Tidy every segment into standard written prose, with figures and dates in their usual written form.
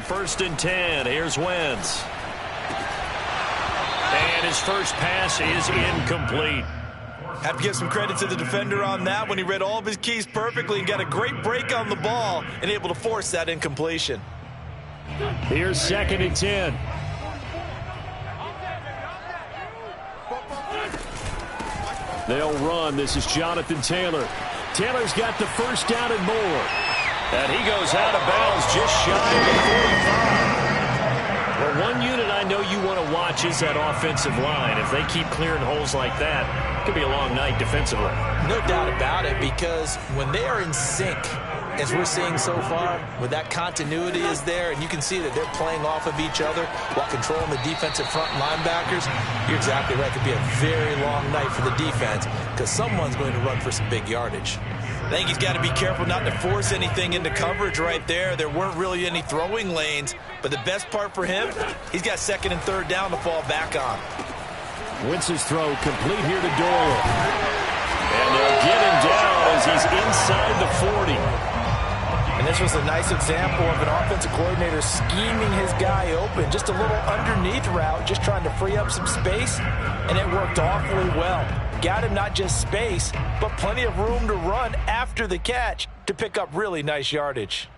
1st and 10. Here's Wentz. And his first pass is incomplete. Have to give some credit to the defender on that one. He read all of his keys perfectly and got a great break on the ball and able to force that incompletion. Here's 2nd and 10. They'll run. This is Jonathan Taylor. Taylor's got the first down and more. And he goes out of bounds just shy of the 45. Well, one unit I know you want to watch is that offensive line. If they keep clearing holes like that, it could be a long night defensively. No doubt about it, because when they are in sync, as we're seeing so far, when that continuity is there and you can see that they're playing off of each other while controlling the defensive front linebackers, you're exactly right. It could be a very long night for the defense because someone's going to run for some big yardage. I think he's got to be careful not to force anything into coverage right there. There weren't really any throwing lanes, but the best part for him, he's got 2nd and 3rd down to fall back on. Wentz's throw complete here to Doyle. And they'll get him down as he's inside the 40. And this was a nice example of an offensive coordinator scheming his guy open. Just a little underneath route, just trying to free up some space, and it worked awfully well. Got him not just space, but plenty of room to run after the catch to pick up really nice yardage.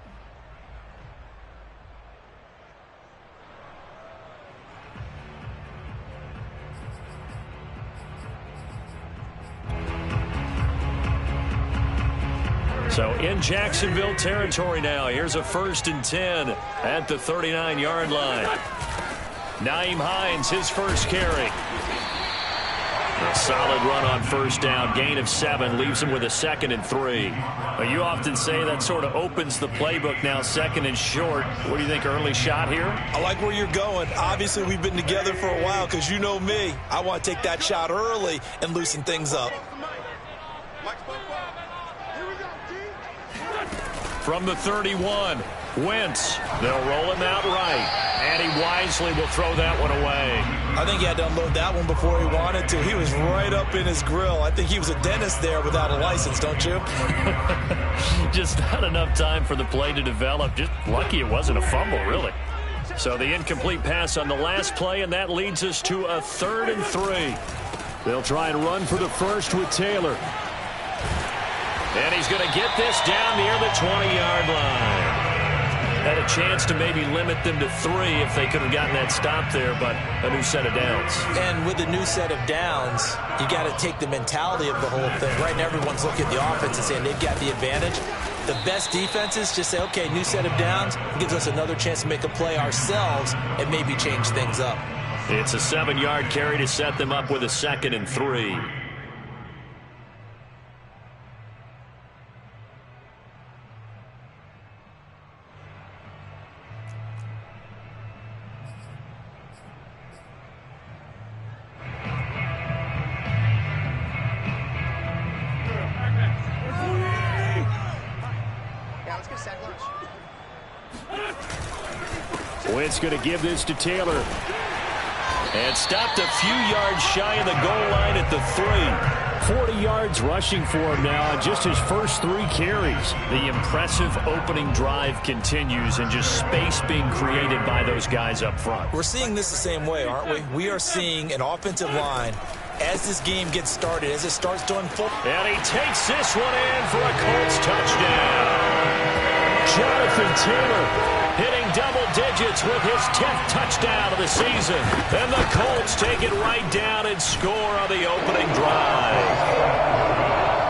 So in Jacksonville territory now. Here's a 1st and 10 at the 39-yard line. Nyheim Hines, his first carry. A solid run on 1st down. Gain of 7 leaves him with a 2nd and 3. Well, you often say that sort of opens the playbook now, 2nd and short. What do you think, early shot here? I like where you're going. Obviously, we've been together for a while because you know me. I want to take that shot early and loosen things up. From the 31, Wentz. They'll roll him out right. And he wisely will throw that one away. I think he had to unload that one before he wanted to. He was right up in his grill. I think he was a dentist there without a license, don't you? Just not enough time for the play to develop. Just lucky it wasn't a fumble, really. So the incomplete pass on the last play, and that leads us to a 3rd and 3. They'll try and run for the first with Taylor. And he's going to get this down near the 20-yard line. Had a chance to maybe limit them to 3 if they could have gotten that stop there, but a new set of downs. And with the new set of downs, you got to take the mentality of the whole thing. Right now, everyone's looking at the offense and saying they've got the advantage. The best defenses just say, okay, new set of downs. It gives us another chance to make a play ourselves and maybe change things up. It's a 7-yard carry to set them up with a 2nd and 3. Wentz going to give this to Taylor. And stopped a few yards shy of the goal line at the 3. 40 yards rushing for him now on just his first 3 carries. The impressive opening drive continues, and just space being created by those guys up front. We're seeing this the same way, aren't we? We are seeing an offensive line as this game gets started, as it starts to unfold. And he takes this one in for a Colts touchdown. Jonathan Taylor hitting double digits with his 10th touchdown of the season. And the Colts take it right down and score on the opening drive.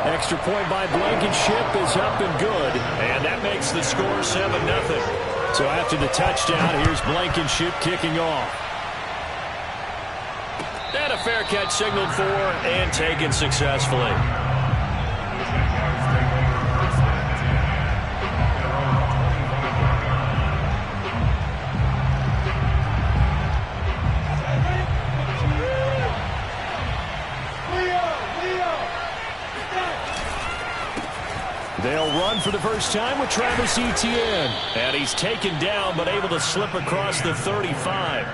Extra point by Blankenship is up and good. And that makes the score 7-0. So after the touchdown, here's Blankenship kicking off. And a fair catch signaled for and taken successfully. They'll run for the first time with Travis Etienne. And he's taken down but able to slip across the 35.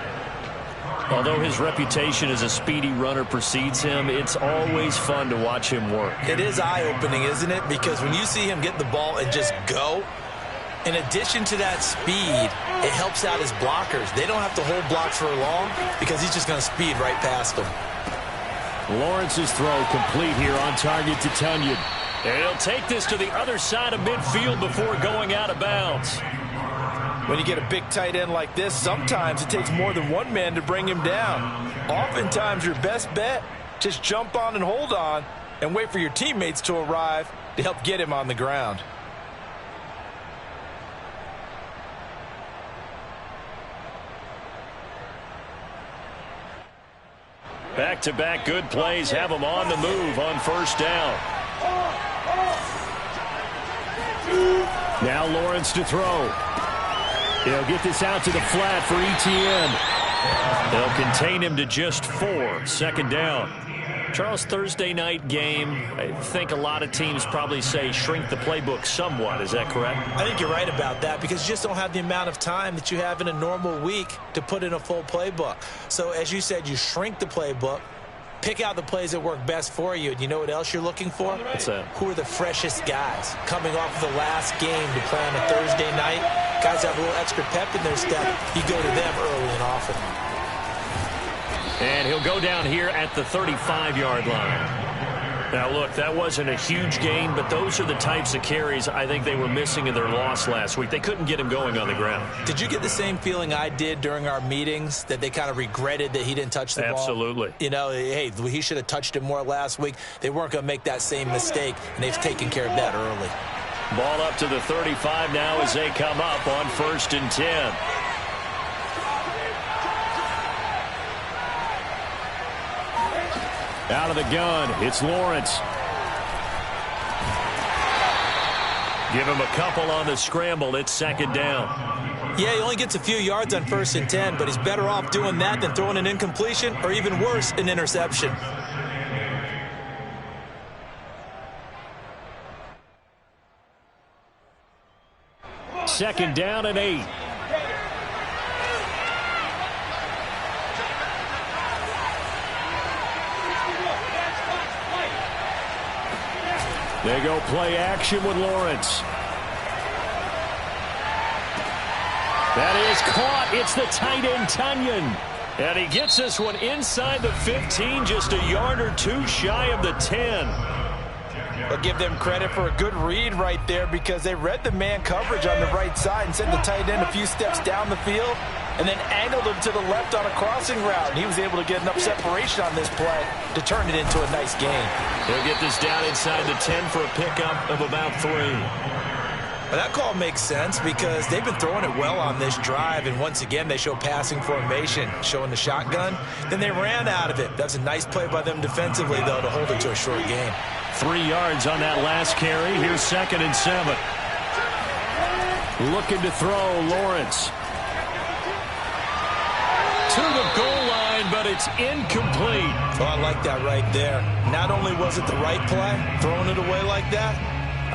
Although his reputation as a speedy runner precedes him, it's always fun to watch him work. It is eye-opening, isn't it? Because when you see him get the ball and just go, In addition to that speed, it helps out his blockers. They don't have to hold blocks for long because he's just going to speed right past them. Lawrence's throw complete here on target to Tunyon. And he'll take this to the other side of midfield before going out of bounds. When you get a big tight end like this, sometimes it takes more than one man to bring him down. Oftentimes, your best bet, just jump on and hold on and wait for your teammates to arrive to help get him on the ground. Back-to-back good plays have him on the move on first down. Now Lawrence to throw. He'll get this out to the flat for ETN. They'll contain him to just 4. Second down. Charles, Thursday night game, I think a lot of teams probably say shrink the playbook somewhat. Is that correct? I think you're right about that because you just don't have the amount of time that you have in a normal week to put in a full playbook. So as you said, you shrink the playbook, pick out the plays that work best for you. And you know what else you're looking for? What's that? Who are the freshest guys coming off of the last game to play on a Thursday night? Guys have a little extra pep in their step. You go to them early and often. And he'll go down here at the 35-yard line. Now, look, that wasn't a huge gain, but those are the types of carries I think they were missing in their loss last week. They couldn't get him going on the ground. Did you get the same feeling I did during our meetings, that they kind of regretted that he didn't touch the ball? Absolutely. You know, hey, he should have touched it more last week. They weren't going to make that same mistake, and they've taken care of that early. Ball up to the 35 now as they come up on 1st and 10. Out of the gun, it's Lawrence. Give him a couple on the scramble. It's second down. Yeah, he only gets a few yards on 1st and 10, but he's better off doing that than throwing an incompletion or even worse, an interception. Second down and 8. They go play action with Lawrence. That is caught. It's the tight end, Tunyon. And he gets this one inside the 15, just a yard or two shy of the 10. I'll give them credit for a good read right there because they read the man coverage on the right side and sent the tight end a few steps down the field and then angled him to the left on a crossing route. And he was able to get enough separation on this play to turn it into a nice gain. He'll get this down inside the 10 for a pickup of about 3. Well, that call makes sense because they've been throwing it well on this drive, and once again they show passing formation, showing the shotgun. Then they ran out of it. That's a nice play by them defensively, though, to hold it to a short game. 3 yards on that last carry. Here's 2nd and 7. Looking to throw, Lawrence. To the goal line, but it's incomplete. Oh, I like that right there. Not only was it the right play, throwing it away like that,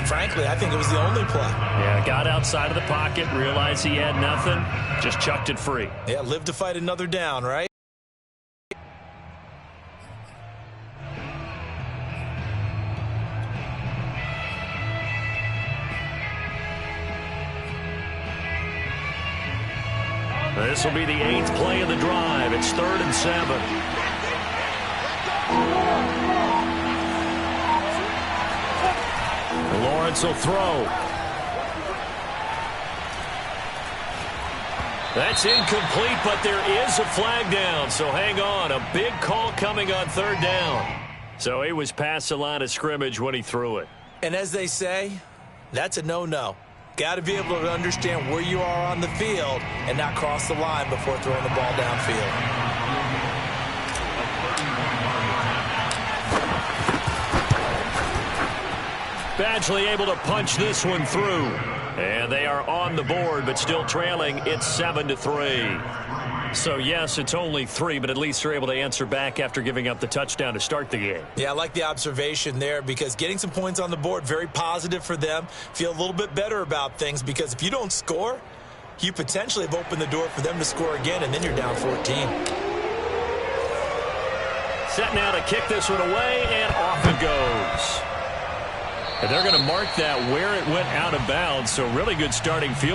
frankly, I think it was the only play. Yeah, got outside of the pocket, realized he had nothing, just chucked it free. Yeah, live to fight another down, right? This will be the 8th play of the drive. It's 3rd and 7. Lawrence will throw. That's incomplete, but there is a flag down, so hang on. A big call coming on 3rd down. So he was past the line of scrimmage when he threw it. And as they say, that's a no-no. Got to be able to understand where you are on the field and not cross the line before throwing the ball downfield. Badgley able to punch this one through. And they are on the board, but still trailing. It's 7-3. So, yes, it's only 3, but at least they're able to answer back after giving up the touchdown to start the game. Yeah, I like the observation there because getting some points on the board, very positive for them. Feel a little bit better about things because if you don't score, you potentially have opened the door for them to score again, and then you're down 14. Set now to kick this one away, and off it goes. And they're going to mark that where it went out of bounds. So really good starting field